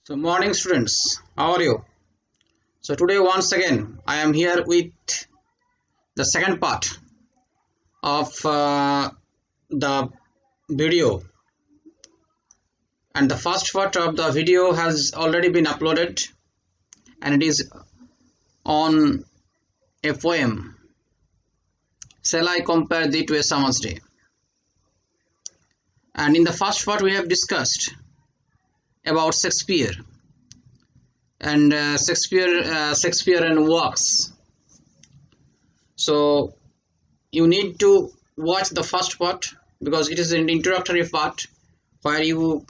So morning students, how are you? So today once again I am here with the second part of the video, and the first part of the video has already been uploaded and it is on a poem, Shall I Compare Thee to a Summer's Day? And in the first part we have discussed about Shakespeare and Shakespeare and works. So you need to watch the first part because it is an introductory part where you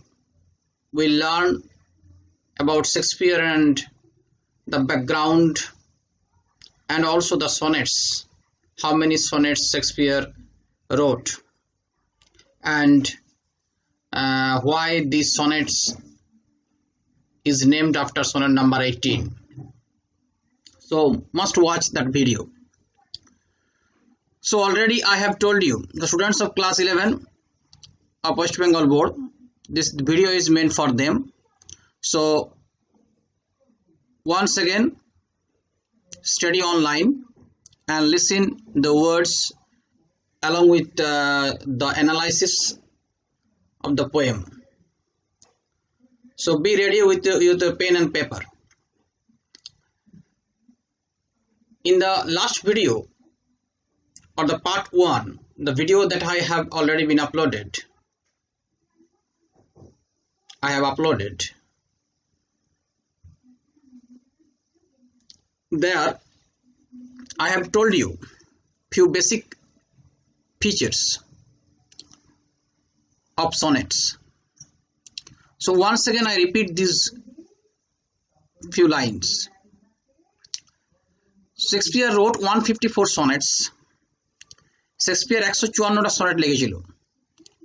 will learn about Shakespeare and the background and also the sonnets, how many sonnets Shakespeare wrote, and why these sonnets is named after sonnet number 18. So must watch that video. So already I have told you, the students of class 11 of West Bengal board, this video is meant for them. So once again study online and listen the words along with the analysis of the poem. So be ready with the pen and paper. In the last video or the part 1, the video that I have already been uploaded, there I have told you few basic features of sonnets. So once again I repeat these few lines. Shakespeare wrote 154 sonnets. Shakespeare 154টা sonnet লিখেছিল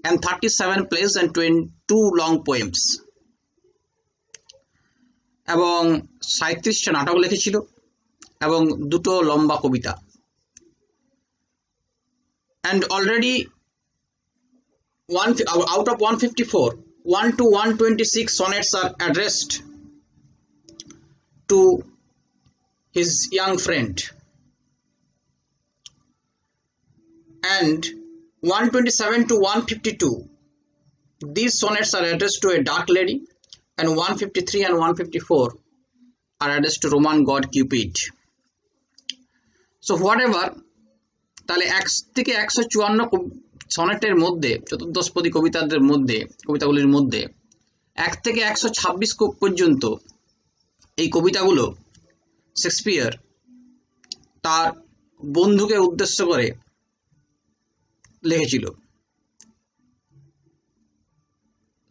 and 37 plays and 22 long poems, এবং 37টা নাটক লিখেছিল এবং দুটো লম্বা কবিতা. And already out of 154, 1 to 126 sonnets are addressed to his young friend, and 127 to 152 these sonnets are addressed to a dark lady, and 153 and 154 are addressed to Roman god Cupid. So whatever, তাহলে 1 থেকে 154 সনেটের মধ্যে, চতুর্দশপদী কবিতাগুলির মধ্যে 1 থেকে 126 পর্যন্ত এই কবিতাগুলো Shakespeare তার বন্ধুকে উদ্দেশ্য করে লিখেছিল,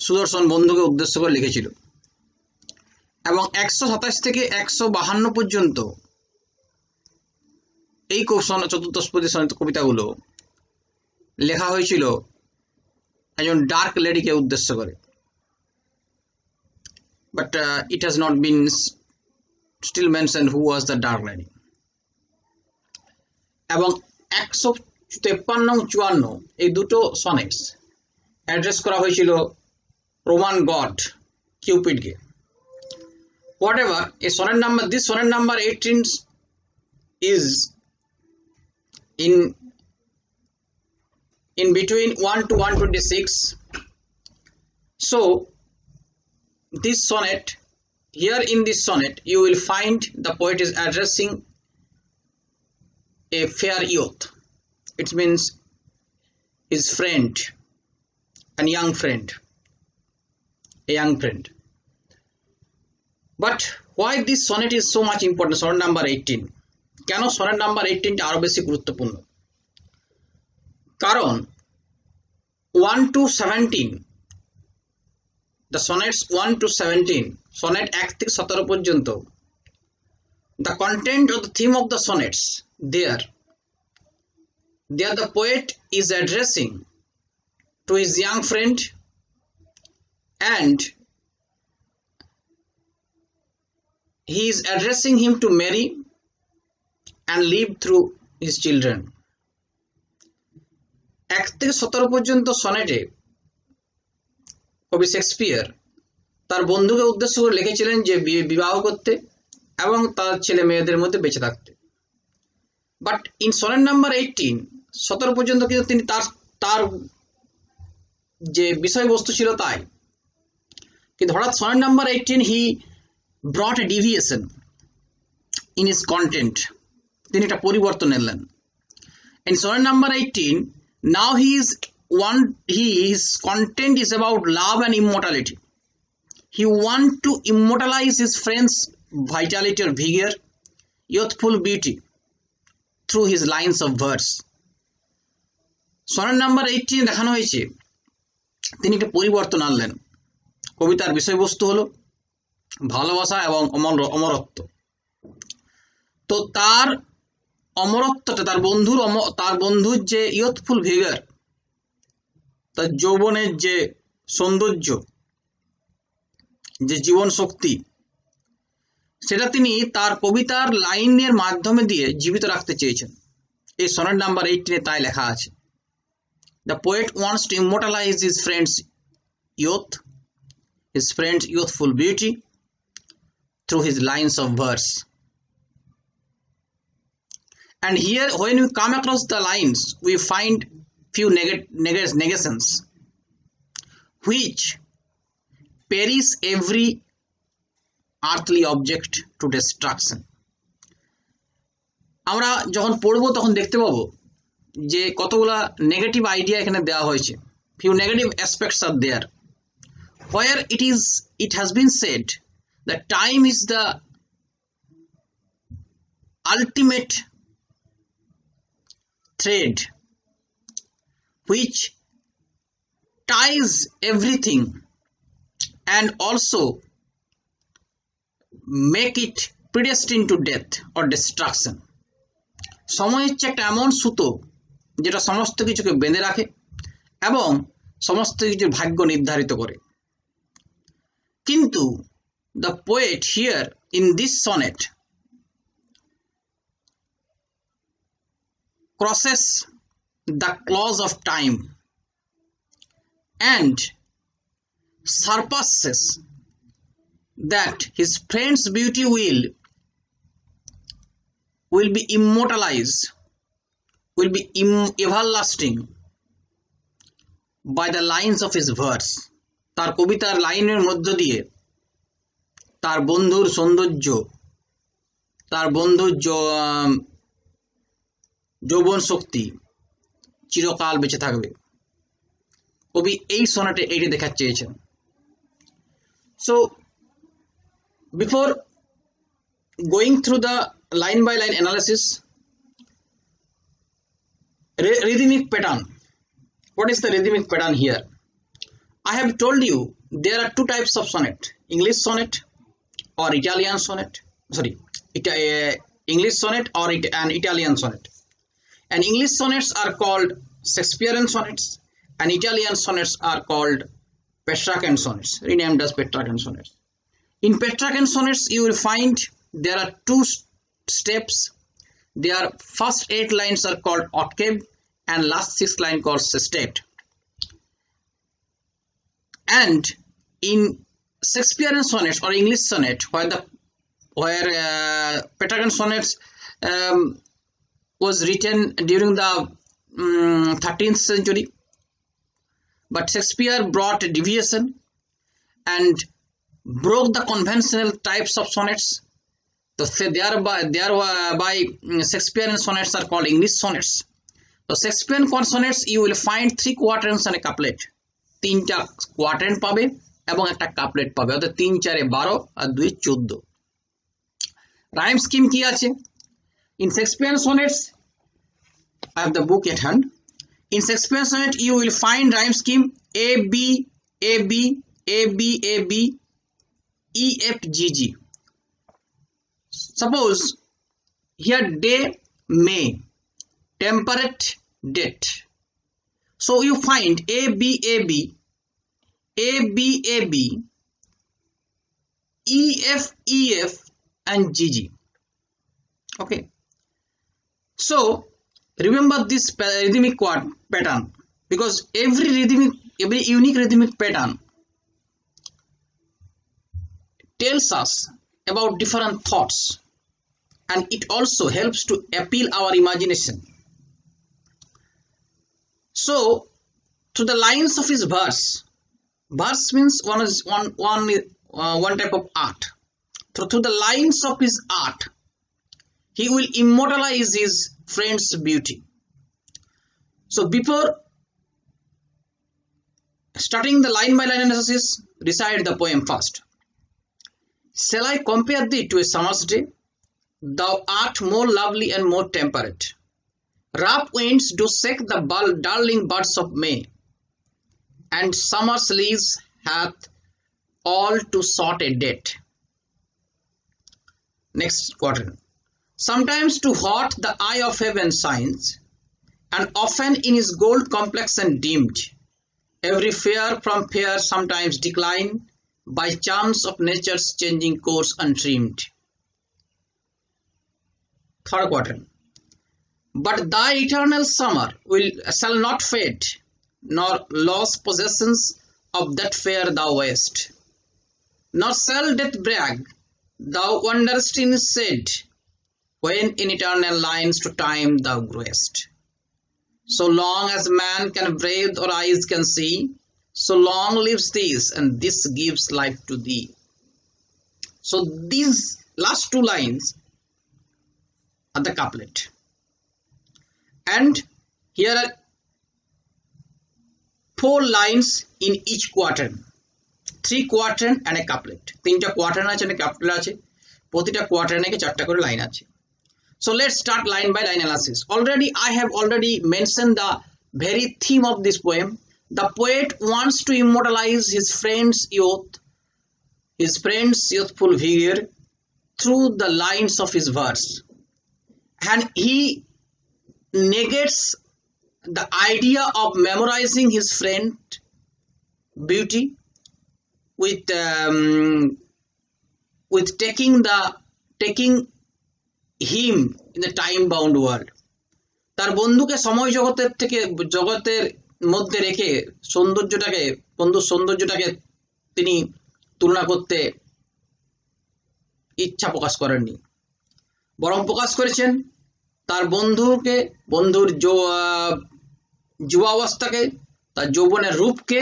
সুদর্শন বন্ধুকে উদ্দেশ্য করে লিখেছিল, এবং 127 থেকে 152 পর্যন্ত এই চতুর্দশপদী কবিতাগুলো লেখা হয়েছিল একজন ডার্ক লেডিকে উদ্দেশ্য করে, but it has not been still mentioned who was the dark lady. এবং 153 এবং 54 এই দুটো সনেটস অ্যাড্রেস করা হয়েছিল রোমান গড কিউপিডকে. Whatever, this sonnet number 18 is in between 1 to 126. So this sonnet, here in this sonnet you will find the poet is addressing a fair youth. It means his friend, a young friend. But why this sonnet is so much important? Sonnet number 18, কেন sonnet number 18টা আরো বেশি গুরুত্বপূর্ণ? কারণ 1 to 17, the sonnets 1 to 17, sonnet 1 থেকে 17 পর্যন্ত, the content of the theme of the sonnets, there the poet is addressing to his young friend, and he is addressing him to marry and live through his children. 1 থেকে 17 পর্যন্ত সনেটে কবি Shakespeare তার বন্ধুকে উদ্দেশ্য করে লিখেছিলেন যে বিবাহ করতে এবং তার ছেলে মেয়েদের মধ্যে বেঁচে থাকতে। বাট ইন সনেট নাম্বার 18, 17 পর্যন্ত কিন্তু তিনি তার যে বিষয়বস্তু ছিল তাই, কিন্তু হঠাৎ sonnet number 18 he ব্রট A deviation in his content, তিনি একটা পরিবর্তন এলেন। In sonnet number 18, now his content is about love and immortality. He want to immortalize his friend's vitality or vigor, youthful beauty through his lines of verse. Sonnet number 18 দেখানো হয়েছে তিনি একটা পরিবর্তন আনলেন। কবিতার বিষয়বস্তু হলো ভালোবাসা এবং অমরত্ব। তো তার অমরত্বটা, তার বন্ধুর যে ইয়থফুল ভিগার, তার যৌবনের যে সৌন্দর্য, যে জীবন শক্তি, সেটা তিনি তার কবিতার লাইনের মাধ্যমে দিয়ে জীবিত রাখতে চেয়েছেন। এই সনেট নাম্বার 18 তাই লেখা আছে। The poet wants to immortalize his friend's youthful beauty through his lines of verse. And here, when we come across the lines, we find few negations which perish every earthly object to destruction. আমরা যখন পড়ব তখন দেখতে পাবো যে কতগুলা negative idea এখানে দেওয়া হয়েছে। few negative aspects are there, where it has been said that time is the ultimate thread which ties everything and also make it predestined to death or destruction. সময় হচ্ছে একটা এমন সুতো যেটা সমস্ত কিছুকে বেঁধে রাখে এবং সমস্ত কিছুর ভাগ্য নির্ধারিত করে। কিন্তু the poet here in this sonnet crosses the clause of time and surpasses that his friend's beauty will be immortalized, will be everlasting by the lines of his verse. তার কবিতার লাইনের মধ্য দিয়ে তার বন্ধুর সৌন্দর্য, তার বন্ধুর যৌবন শক্তি চিরকাল বেঁচে থাকবে। কবি এই সনেটে এইটা দেখাতে চেয়েছেন। So before going through the line by line analysis, rhythmic pattern. What is the rhythmic pattern here? I have told you there are two types of sonnet: English sonnet or Italian sonnet. Sorry, English sonnet or an Italian sonnet. And English sonnets are called Shakespearean sonnets, and Italian sonnets are called Petrarchan sonnets, renamed as Petrarchan sonnets. In Petrarchan sonnets, you will find there are two steps. Their first 8 lines are called octave, and last 6 lines called sestet. And in Shakespearean sonnets or English sonnet, where Petrarchan sonnets was written during the 13th century, but Shakespeare brought a deviation and broke the conventional types of sonnets. So thereby Shakespearean sonnets are called English sonnets. So Shakespearean sonnets you will find 3 quatrains and a couplet. 3টা কোয়ার্টেন্ট পাবে এবং একটা couplet পাবে, অর্থাৎ 3 4 12 আর 2 14। Rhyme scheme কি আছে? In Shakespearean sonnets, I have the book at hand. In Shakespearean sonnet you will find rhyme scheme A B A B A B A B E F G G. Suppose here day, May, temperate, date. So you find A B A B A B A B E F E F and G G. Okay. So remember this rhythmic pattern, because every unique rhythmic pattern tells us about different thoughts, and it also helps to appeal our imagination. So, to the lines of his verse means one type of art. Through the lines of his art, he will immortalize his friend's beauty. So, before starting the line by line analysis, recite the poem first. Shall I compare thee to a summer's day? Thou art more lovely and more temperate. Rough winds do shake the darling buds of May, and summer's leaves hath all too short a date. Next quatrain. Sometimes too hot the eye of heaven shines, and often in his gold complexion dimmed. Every fair from fair sometimes decline, by charms of nature's changing course untrimmed. Third quatrain. But thy eternal summer shall not fade, nor lose possessions of that fair thou wast. Nor shall death brag, thou wanderest in his shade, when in eternal lines to time thou growest. So long as man can breathe or eyes can see, so long lives this, and this gives life to thee. So these last two lines are the couplet. And here are 4 lines in each quatrain. 3 quatrain and a couplet. 3টা quatrain আছে and a couplet আছে. প্রতিটা quatrain এ 4টা করে line আছে. So let's start line by line analysis. I have already mentioned the very theme of this poem. The poet wants to immortalize his friend's youthful vigor through the lines of his verse. And he negates the idea of memorizing his friend beauty with taking him in the time bound world. তার বন্ধুকে সময় জগতের মধ্যে রেখে বন্ধুর সৌন্দর্যটাকে তিনি তুলনা করতে ইচ্ছা প্রকাশ করেননি, বরং প্রকাশ করেছেন তার বন্ধুর যুবাবস্থাকে, তার যৌবনের রূপকে,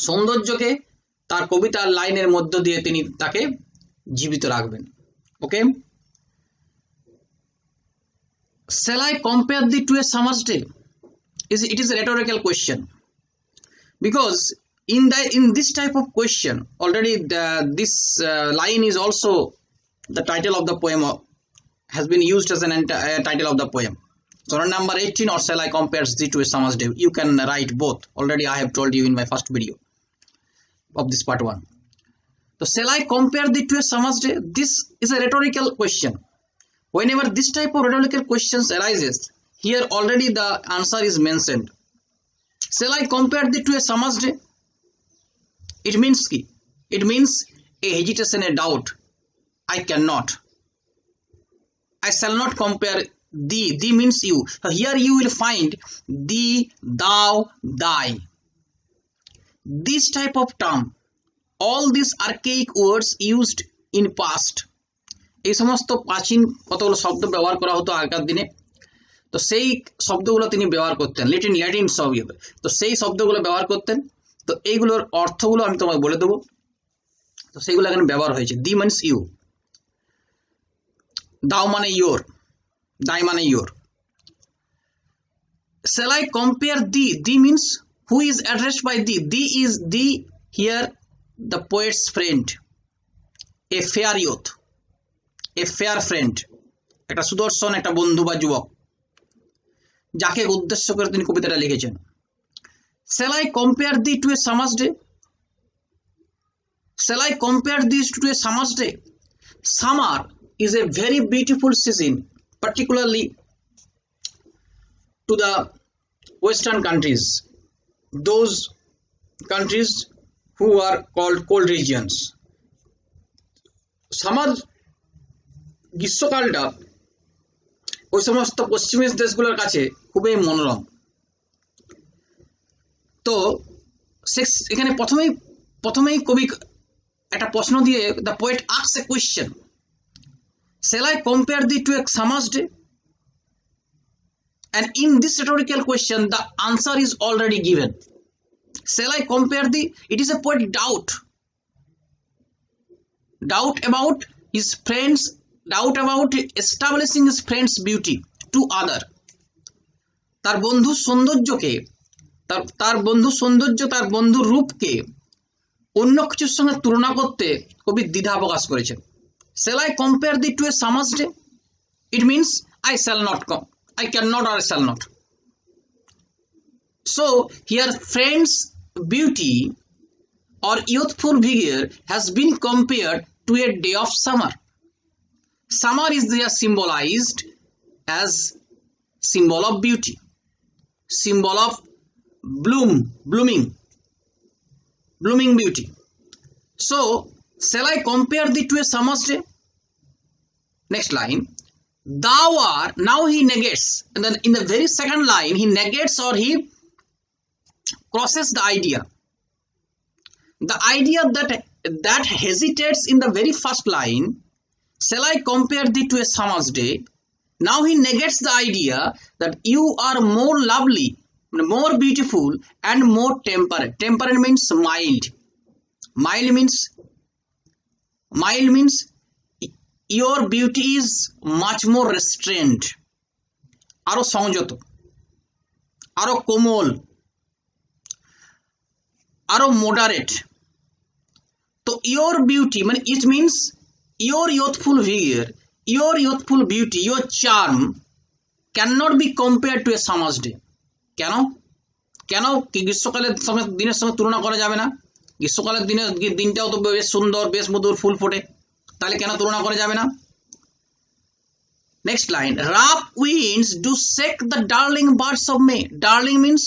সৌন্দর্যকে তার কবিতার লাইনের মধ্য দিয়ে তিনি তাকে জীবিত রাখবেন। ওকে, shall I compare thee to a summer's day? It is a rhetorical question, because in this type of question already this line is also the title of the poem, has been used as an title of the poem. Sonnet number 18, or shall I compare thee to a summer's day? You can write both. Already I have told you in my first video of this part 1. So shall I compare thee to a summer's day? This is a rhetorical question. Whenever this type of rhetorical questions arises, here already the answer is mentioned. Shall I compare thee to a summer's day? It means ki? It means a hesitation, a doubt. I cannot. I shall not compare thee. Thee means you. So here you will find thee, thou, thy. This type of term, all these archaic words used in past, এই সমস্ত প্রাচীন কতগুলো শব্দ ব্যবহার করা হতো আগেকার দিনে। তো সেই শব্দগুলো তিনি ব্যবহার করতেন, ল্যাটিন শব্দ, তো সেই শব্দগুলো ব্যবহার করতেন। তো এইগুলোর অর্থগুলো আমি তোমাকে বলে দেবো। তো সেইগুলো এখানে ব্যবহার হয়েছে। দি মিনস ইউ, দাও মানে ইয়োর, দাই মানে your. Shall I compare thee? Thee means who is addressed by thee. Thee is thee here, the poet's friend, a fair youth, a fair friend, একটা সুদর্শন একটা বন্ধু বা যুবক, যাকে উদ্দেশ্য করে তিনি কবিতাটা লিখেছেন। Shall I compare thee to a summer's day? Shall I compare thee to a summer's day? Summer is a very beautiful season, particularly to the western countries, those countries who are called cold regions. Summer, গ্রীষ্মকালটা ওই সমস্ত পশ্চিমী দেশগুলোর কাছে খুবই মনোরম। তো এখানে প্রথমেই কবি একটা প্রশ্ন দিয়ে the poet asks a question, shall I compare thee to a summer's day? And in this rhetorical question the answer is already given. Shall I compare thee? It is a poet doubt about his friends, doubt about establishing his friend's beauty to other. তার বন্ধুর সৌন্দর্যকে, তার বন্ধুর সৌন্দর্য, তার বন্ধুর রূপকে অন্য কিছুর সঙ্গে তুলনা করতে কবি দ্বিধা প্রকাশ করেছেন। Shall I compare thee to a summer's day? It means I shall not come, I cannot or I shall not. So here friend's beauty or youthful vigor has been compared to a day of summer. Summer is there symbolized as symbol of beauty, symbol of blooming beauty. So shall I compare thee to a summer's day? Next line, thou art, now he negates, and then in the very second line he negates or he crosses the idea that hesitates in the very first line. Shall I compare thee to a summer's day? Now he negates the idea that you are more lovely, more beautiful and more temperate. Temperate means mild. Mild means your beauty is much more restrained, aro সংযত, aro Komal, aro moderate. So your beauty, it means your youthful vigor, your youthful beauty, your charm cannot be compared to a summer's day. কেন কি গ্রীষ্মকালের দিনের সঙ্গে তুলনা করা যাবে না? গ্রীষ্মকালের দিনটাও তো বেশ সুন্দর, বেশ মধুর, ফুল ফোটে, তাহলে কেন তুলনা করা যাবে না? Next line, rough winds do shake the darling birds of May. Darling means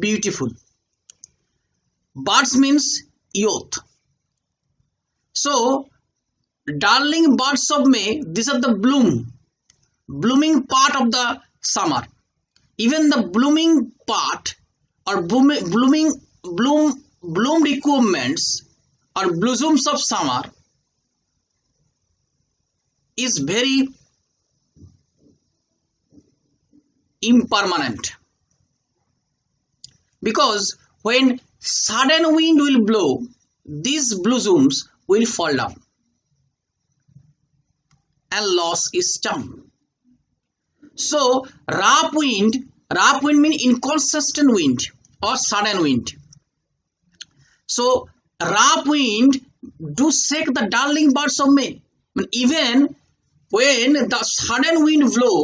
beautiful, birds means youth. So darling birds of May, these are the blooming part of the summer. Even the blooming part or bloomed equipments or blossoms of summer is very impermanent, because when sudden wind will blow, these blossoms will fall down and loss is charm. So rough wind means inconsistent wind or sudden wind. So rough wind do shake the darling birds of May. Even when the sudden wind blow,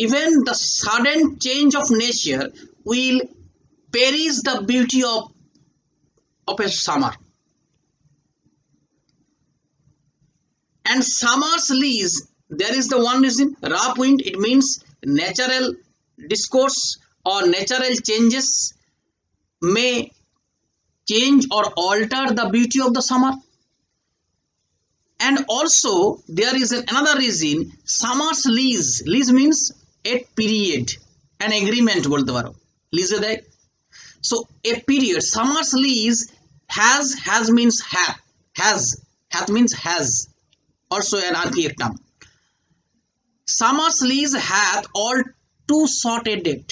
even the sudden change of nature will perish the beauty of a summer. And summer's lease, there is the one reason, rough wind, it means natural discourse or natural changes may change or alter the beauty of the summer. And also there is another reason, summer's lease means a period, an agreement bolte paro, lease দেয়. So a period, summer's lease has means hath means has, also an archaic term. Summer's lease hath all too short a date.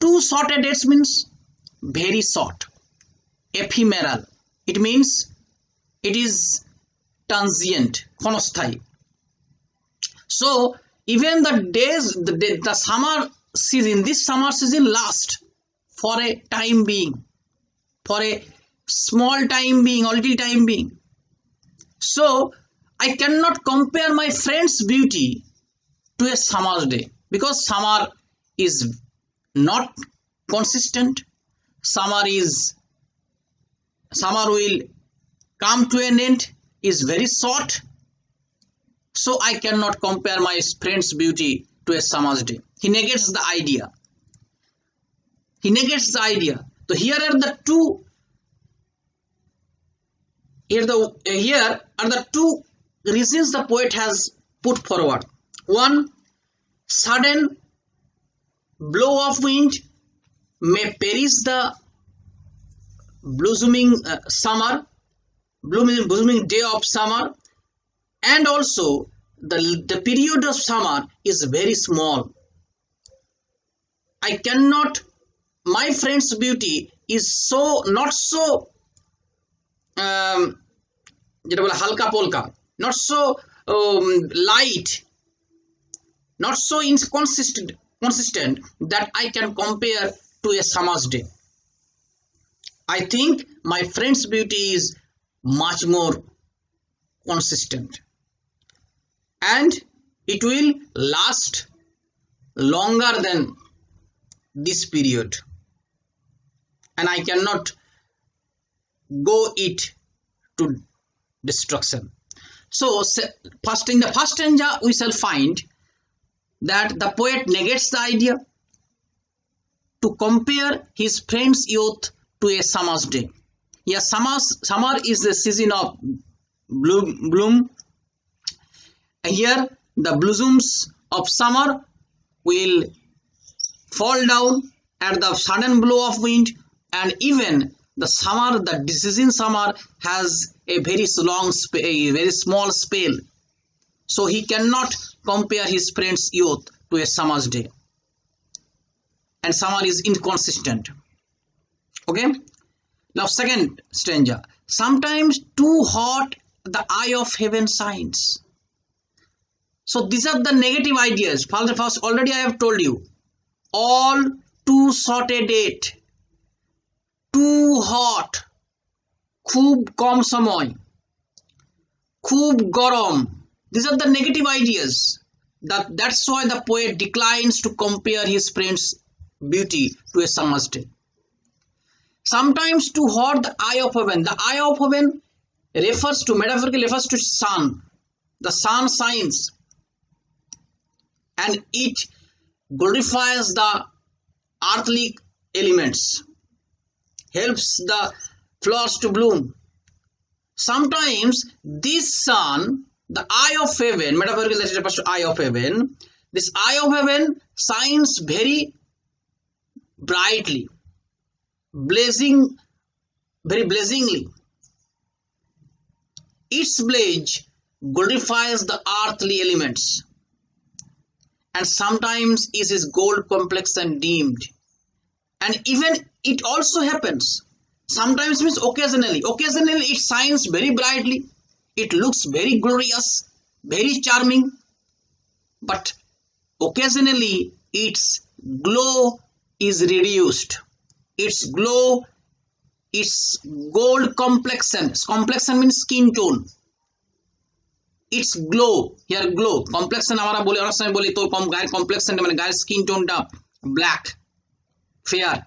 Too short a date means very short, ephemeral. It means it is transient, ক্ষণস্থায়ী. So even the days, the summer season, this summer season lasts for a time being, for a small time being or little time being. So I cannot compare my friend's beauty to a summer's day, because summer is not consistent. Summer will come to an end, is very short. So I cannot compare my friend's beauty to a summer's day. He negates the idea. So here are the two reasons the poet has put forward. One, sudden blow of wind may perish the blossoming summer, blooming day of summer, and also the period of summer is very small. I cannot, my friend's beauty is so not so যেটা বলে হালকা polka, not so light, not so consistent that I can compare to a summer's day. I think my friend's beauty is much more consistent and it will last longer than this period, and I cannot go it to destruction. So first in the first stanza we shall find that the poet negates the idea to compare his friend's youth to a summer's day. Yes, summer is the season of bloom. Here the blossoms of summer will fall down at the sudden blow of wind, and even the summer, the season summer has a very small spell, so he cannot compare his friend's youth to a summer's day, and summer is inconsistent. Okay, now second stanza, sometimes too hot the eye of heaven shines. So these are the negative ideas. First already I have told you, all too short a date, too hot, খুব কম সময়, খুব গরম. These are the negative ideas. That's why the poet declines to compare his friend's beauty to a summer's day. Sometimes too hot the eye of heaven. The eye of heaven metaphorically refers to sun. The sun shines and it glorifies the earthly elements, helps the flowers to bloom. Sometimes this sun, the eye of heaven, metaphorically that refers to eye of heaven, this eye of heaven shines very brightly, very blazingly. Its blaze glorifies the earthly elements, and sometimes is his gold complexion dimmed. And even it also happens, sometimes means occasionally it shines very brightly, it looks very glorious, very charming, but occasionally its glow is reduced. Its gold complexion means skin tone. Its glow, here glow, complexion আমরা বলি অনেক সময় বলি তোর গায়ের কমপ্লেক্সনটা মানে গায়ের skin টোনটা black fair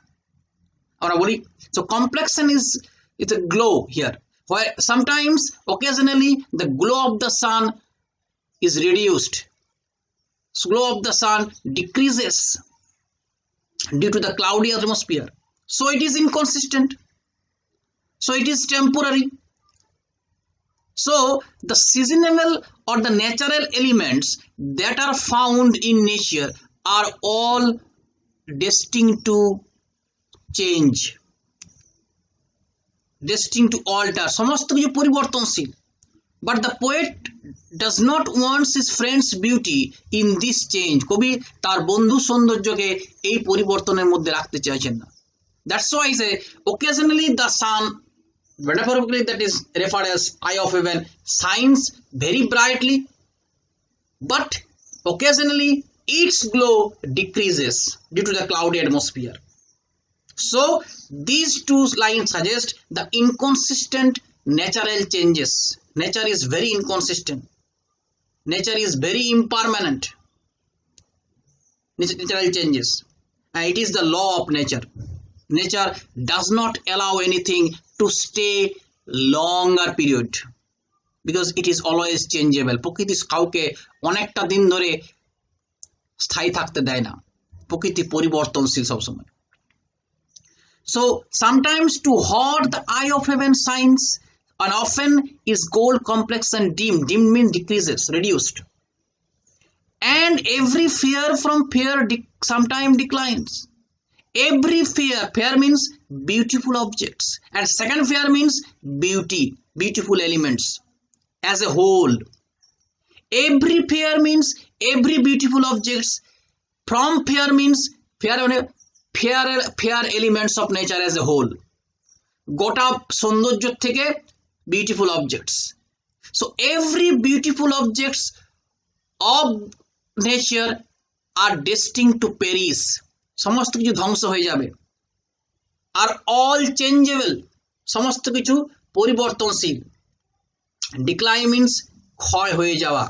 আমরা বলি. So complexion is a glow here, where sometimes occasionally the glow of the sun is reduced. So glow of the sun decreases due to the cloudy atmosphere. So it is inconsistent. So it is temporary. So the seasonal or the natural elements that are found in nature are all destined to change, destined to alter. সমস্ত কিছু পরিবর্তনশীল. But the poet does not want his friend's beauty in this change. কবি তার বন্ধু সৌন্দর্যকে এই পরিবর্তনের মধ্যে রাখতে চাইছেন না. That's why I say occasionally the sun, metaphorically that is referred as eye of heaven, shines very brightly, but occasionally its glow decreases due to the cloudy atmosphere. So these two lines suggest the inconsistent natural changes. Nature is very inconsistent. Nature is very impermanent. Natural changes. And it is the law of nature. Nature does not allow anything to stay longer period because it is always changeable. প্রকৃতি কাউকে অনেকটা দিন ধরে স্থায়ী থাকতে দেয় না. প্রকৃতি পরিবর্তনশীল সব সময়. So sometimes too hot the eye of heaven shines, and often is gold complexion dimmed. Dimmed means decreases, reduced. And every fear from fear sometimes declines. Every fear means beautiful objects, and second fear means beauty. beautiful elements as a whole. Every pair means every beautiful objects. From pair means fair elements of nature as a whole. গোটা সৌন্দর্য থেকে beautiful objects. So every beautiful objects of nature are destined to perish. সমস্ত কিছু ধ্বংস হয়ে যাবে। Are all changeable. সমস্ত কিছু পরিবর্তনশীল। Decline means ক্ষয় হয়ে যাওয়া।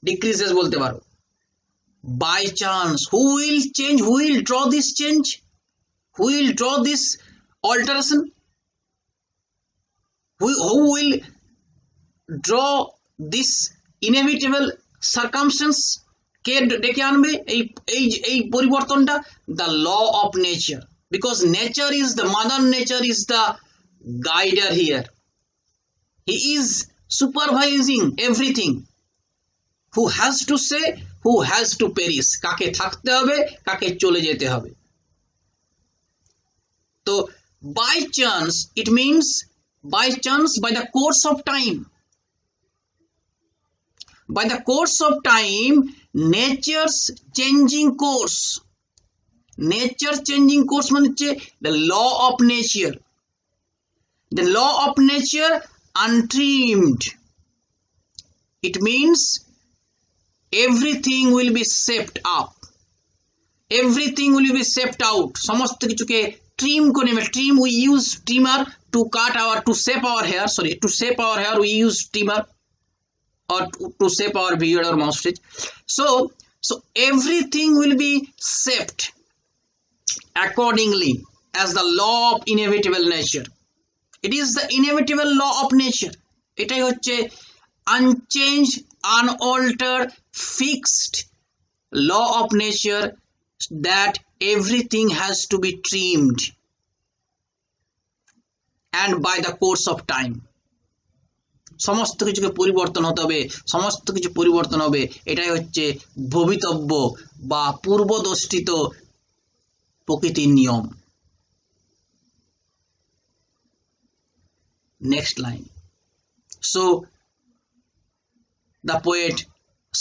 Decreases বলতে পারো। By chance, who will change? Who will draw this change? Who will draw this alteration? Who will draw this inevitable circumstance? কে ডেকে আনবে এই পরিবর্তনটা? The law of nature. Because nature is the mother nature is the guider here. He is supervising everything. Who has to say, who has to perish. কাকে থাকতে হবে, কাকে চলে যেতে হবে। তো by chance, it means by chance, by the course of time. By the course of time, nature's changing course. Nature changing course মানে হচ্ছে the law of nature. The law of nature untrimmed. It means everything will be shaped up. Everything will be shaped out. সমস্ত কিছুকে trim করে নেবে। Trim, we use trimmer to cut our, to shape our hair. Sorry, to shape our hair we use trimmer, or to shape our beard or mustache. So everything will be shaped accordingly as the law of inevitable nature. It is the inevitable law of nature. এটাই হচ্ছে unchanged, unaltered, fixed law of nature, that everything has to be trimmed and by the course of time. সমস্ত কিছুকে পরিবর্তন হতে হবে, সমস্ত কিছু পরিবর্তন হবে। এটাই হচ্ছে ভবিতব্য বা পূর্বদর্শিত প্রকৃতির নিয়ম। Next line. So the poet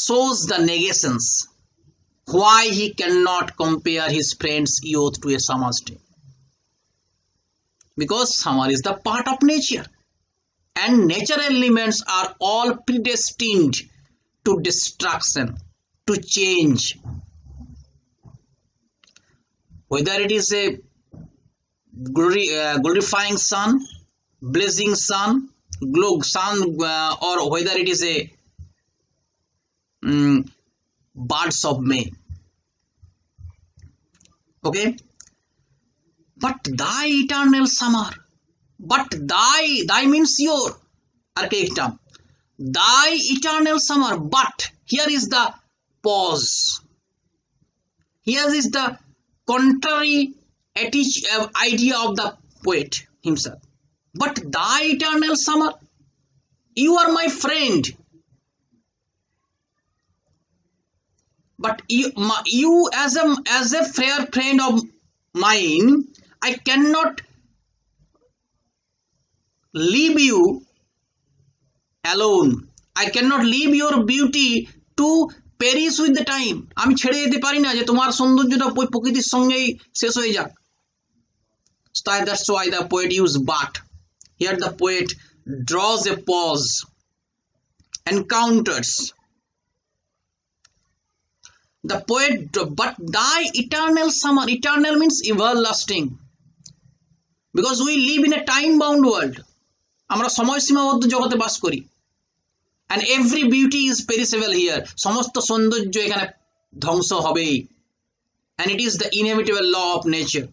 shows the negations why he cannot compare his friend's youth to a summer's day. Because summer is the part of nature, and natural elements are all predestined to destruction, to change. Whether it is a glorifying sun, blazing sun, or whether it is a birds of May. Okay, but thy eternal summer, but thy means your archaic term, thy eternal summer. But here is the pause. Here is the contrary idea of the poet himself. But thy eternal summer, you are my friend. But you as a fair friend of mine, I cannot leave you alone. I cannot leave your beauty to perish with the time. আমি ছেড়ে যেতে পারি না যে তোমার সৌন্দর্যটা প্রকৃতির সঙ্গেই শেষ হয়ে যাক। That's why the poet used but. Here the poet draws a pause and counters. The poet, but thy eternal summer, eternal means everlasting, because we live in a time bound world. আমরা সময় সীমাবদ্ধ জগতে বাস করি, and every beauty is perishable here. সমস্ত সৌন্দর্য এখানে ধ্বংস হবেই, and it is the inevitable law of nature.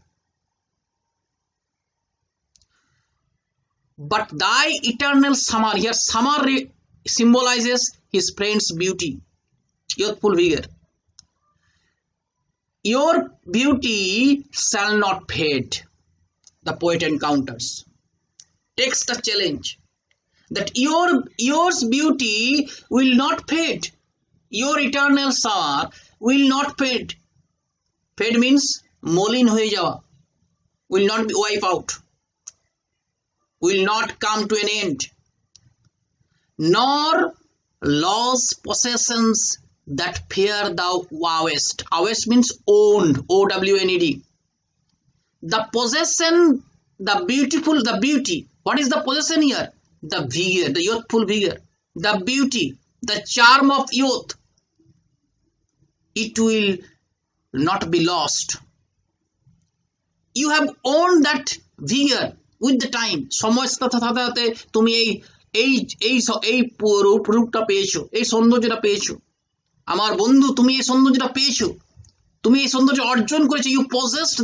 But thy eternal summer, here summer symbolizes his friend's beauty, youthful vigor. Your beauty shall not fade, the poet encounters, takes the challenge that yours beauty will not fade, your eternal summer will not fade. Fade means মলিন হয়ে যাওয়া, will not be wiped out. will not come to an end, nor lost possessions that fear thou owest. Owest means owned, O-W-N-E-D. The possession, the beautiful, the beauty. What is the possession here? The vigor, the youthful vigor, the beauty, the charm of youth. It will not be lost. You have owned that vigor with the time. সময়ের সাথে সাথে তুমি এই রূপটা পেয়েছো, এই সৌন্দর্যটা পেয়েছো। আমার বন্ধু, তুমি এই সৌন্দর্যটা পেয়েছো, তুমি এই সৌন্দর্য অর্জন করেছো। You possessed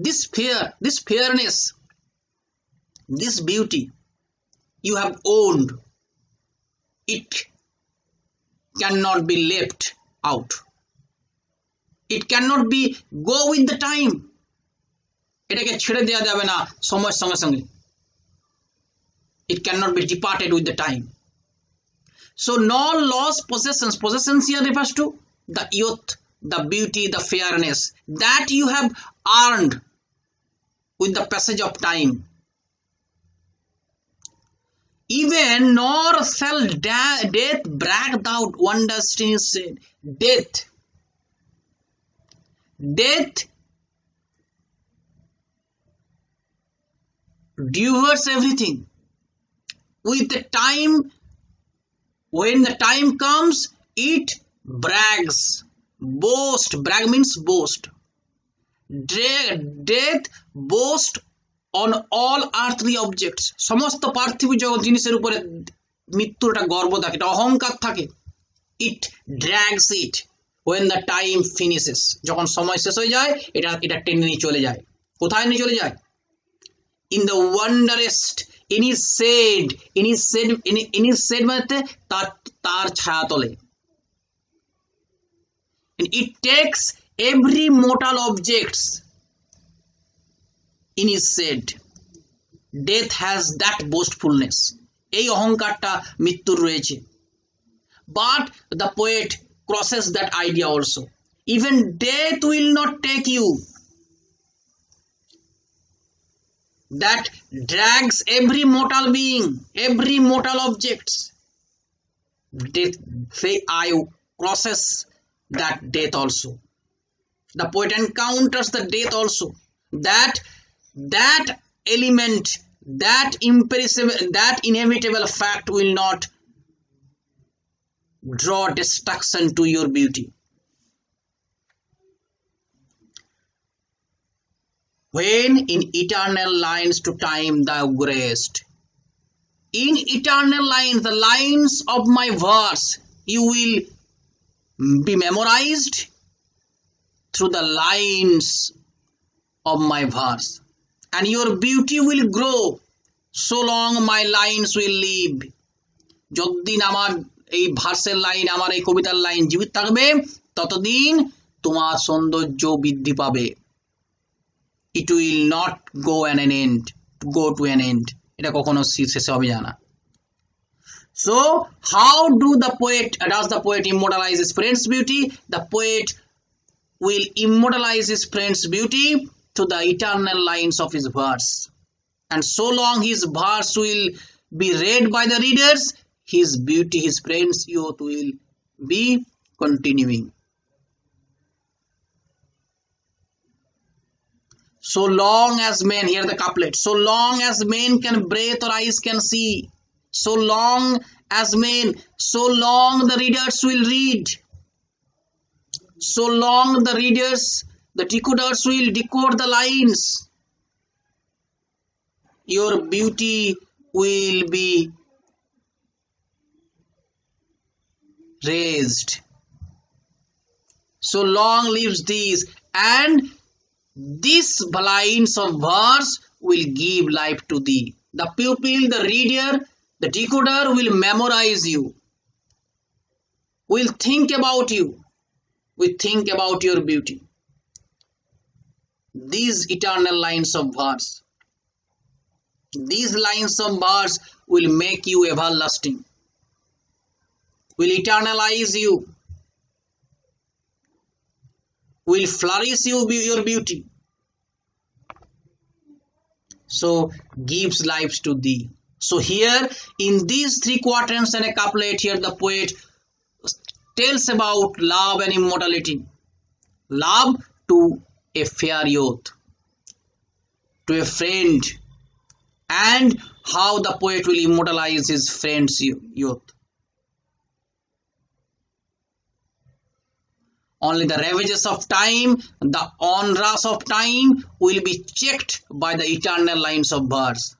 this fear, this fairness, this beauty. You have owned. It cannot be left out. It cannot be go with the time. এটাকে ছেড়ে দেওয়া যাবে না সময়ের সঙ্গে সঙ্গে। It cannot be departed with the time. So no lost possessions. Possessions here refers to the youth, the beauty, the fairness that you have earned with the passage of time. Even nor shall death brag thou wonders in his said. Death devours everything. With the time, when the time comes, it brags, boast. Brag means boast. Death boast on all earthly objects. সমস্ত পার্থিব জিনিসের উপরে মৃত্যুর একটা গর্ব থাকে, একটা অহংকার থাকে। It drags it when the time finishes. যখন সময় শেষ হয়ে যায়, এটা টেনে নিয়ে চলে যায়। কোথায় নিয়ে চলে যায়? In the wonderest, in his shade মানে তার ছায়াতলে। And it takes every mortal objects in his shade. Death has that boastfulness. এই অহংকারটা মৃত্যুর রয়েছে। But the poet crosses that idea also. Even death will not take you. That drags every mortal being, every mortal objects. Death, say I crosses that death also. The poet encounters the death also. That element, that imperishable, that inevitable fact will not draw destruction to your beauty. When in eternal lines to time thou graced, in eternal lines, the lines of my verse, you will be memorized through the lines of my verse, and your beauty will grow so long my lines will live. যতদিন আমার এই ভার্সের line, আমার এই কবিতার line জীবিত থাকবে, ততদিন তোমার সৌন্দর্য বৃদ্ধি পাবে। It will not go to an end. এটা কখনো শেষ হবে না। So how does the poet immortalize his friend's beauty? The poet will immortalize his friend's beauty to the eternal lines of his verse, and so long his verse will be read by the readers, his beauty, his friend's youth will be continuing. So long as men, hear the couplet, so long as men can breathe or eyes can see, so long as men, so long the readers will read, so long the readers, the decoders will decode the lines, your beauty will be raised. So long lives these, and these lines of verse will give life to thee. The pupil, the reader, the decoder will memorize you, will think about you, will think about your beauty. These eternal lines of verse, these lines of verse will make you everlasting, will eternalize you, will flourish you your beauty. so gives life to thee. So here in these three quatrains and a couplet, here the poet tells about love and immortality. Love to a fair youth, to a friend, and how the poet will immortalize his friend's youth. Only the ravages of time, the onrush of time will be checked by the eternal lines of verse.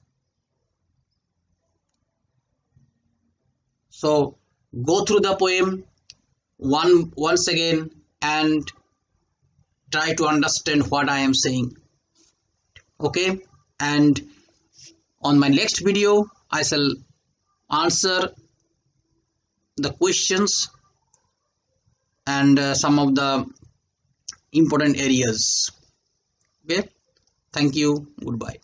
So go through the poem once again and try to understand what I am saying. Okay, and on my next video I shall answer the questions and some of the important areas. Okay, thank you, goodbye.